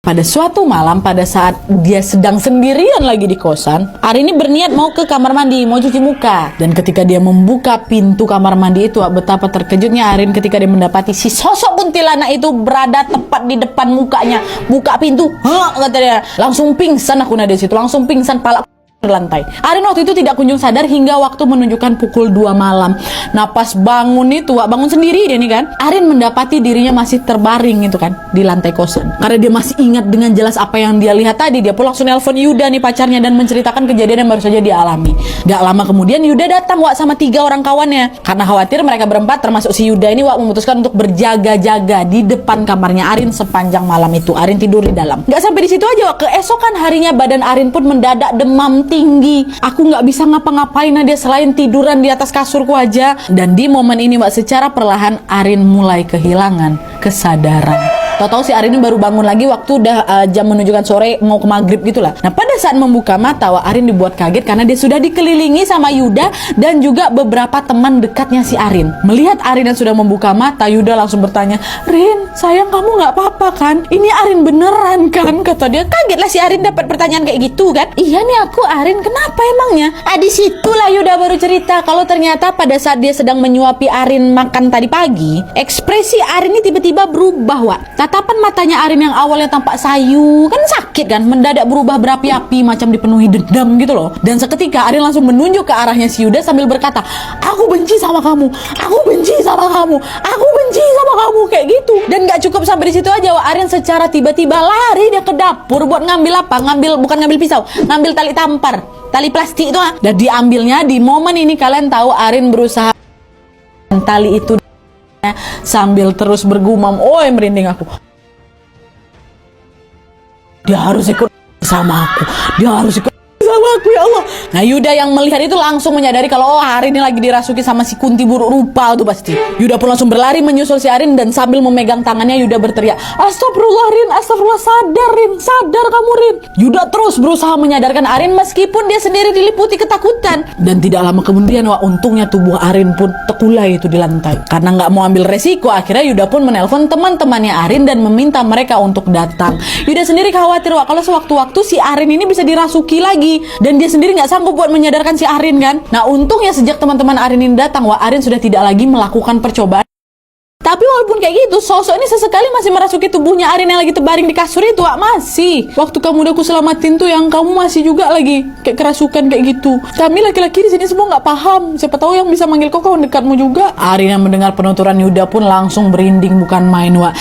Pada suatu malam, pada saat dia sedang sendirian lagi di kosan, Arin ini berniat mau ke kamar mandi, mau cuci muka. Dan ketika dia membuka pintu kamar mandi itu, betapa terkejutnya Arin ketika dia mendapati si sosok kuntilanak itu berada tepat di depan mukanya. Buka pintu, kata dia, langsung pingsan aku di situ, langsung pingsan, pala ke lantai. Arin waktu itu tidak kunjung sadar hingga waktu menunjukkan pukul 2 malam. Nah pas bangun itu, bangun sendiri dia nih kan, Arin mendapati dirinya masih terbaring itu kan di lantai kosan. Karena dia masih ingat dengan jelas apa yang dia lihat tadi, dia pun langsung nelpon Yuda nih pacarnya dan menceritakan kejadian yang baru saja dia alami. Gak lama kemudian Yuda datang sama 3 orang kawannya. Karena khawatir mereka berempat termasuk si Yuda ini memutuskan untuk berjaga-jaga di depan kamarnya Arin sepanjang malam itu. Arin tidur di dalam. Gak sampai di situ aja, keesokan harinya badan Arin pun mendadak demam tinggi. Aku nggak bisa ngapa-ngapain dia selain tiduran di atas kasurku aja. Dan di momen ini secara perlahan Arin mulai kehilangan kesadaran. Tahu-tahu si Arin ini baru bangun lagi waktu udah jam menunjukkan sore mau ke maghrib gitulah. Nah pada saat membuka mata, Arin dibuat kaget karena dia sudah dikelilingi sama Yuda dan juga beberapa teman dekatnya si Arin. Melihat Arin yang sudah membuka mata, Yuda langsung bertanya, "Rin, sayang kamu nggak apa-apa kan? Ini Arin beneran kan?" Kata dia. Kagetlah si Arin dapat pertanyaan kayak gitu kan. "Iya nih aku Arin, kenapa emangnya?" Di situlah Yuda baru cerita kalau ternyata pada saat dia sedang menyuapi Arin makan tadi pagi, ekspresi Arin ini tiba-tiba berubah, Wak. Tatapan matanya Arin yang awalnya tampak sayu, kan sakit kan, mendadak berubah berapi-api macam dipenuhi dendam gitu loh. Dan seketika Arin langsung menunjuk ke arahnya si Yuda sambil berkata, "Aku benci sama kamu, aku benci sama kamu, aku benci sama kamu," kayak gitu. Dan gak cukup sampai di situ aja, Wak. Arin secara tiba-tiba lari dia ke dapur buat ngambil apa? Bukan ngambil pisau, ngambil tali tampar, tali plastik itu. Dan diambilnya. Di momen ini kalian tahu Arin berusaha tali itu sambil terus bergumam, merinding aku. Dia harus ikut sama aku. Dia harus ikut sama aku, ya Allah. Nah Yuda yang melihat itu langsung menyadari kalau Arin ini lagi dirasuki sama si kunti buruk rupa tuh pasti. Yuda pun langsung berlari menyusul si Arin dan sambil memegang tangannya Yuda berteriak, "Astagfirullah Rin, astagfirullah, sadar Rin, sadar kamu Rin." Yuda terus berusaha menyadarkan Arin meskipun dia sendiri diliputi ketakutan. Dan tidak lama kemudian, untungnya tubuh Arin pun terkulai itu di lantai. Karena nggak mau ambil resiko, akhirnya Yuda pun menelpon teman-temannya Arin dan meminta mereka untuk datang. Yuda sendiri khawatir kalau sewaktu-waktu si Arin ini bisa dirasuki lagi. Dan dia sendiri nggak sanggup buat menyadarkan si Arin kan. Nah untungnya sejak teman-teman Arin ini datang, Arin sudah tidak lagi melakukan percobaan. Tapi walaupun kayak gitu, sosok ini sesekali masih merasuki tubuhnya Arin yang lagi terbaring di kasur itu, masih. Waktu kamu udah aku selamatin tuh yang kamu masih juga lagi kayak kerasukan kayak gitu. Kami laki-laki di sini semua nggak paham. Siapa tahu yang bisa manggil kau kawan dekatmu juga. Arin yang mendengar penuturan Yuda pun langsung berinding bukan main, Wak.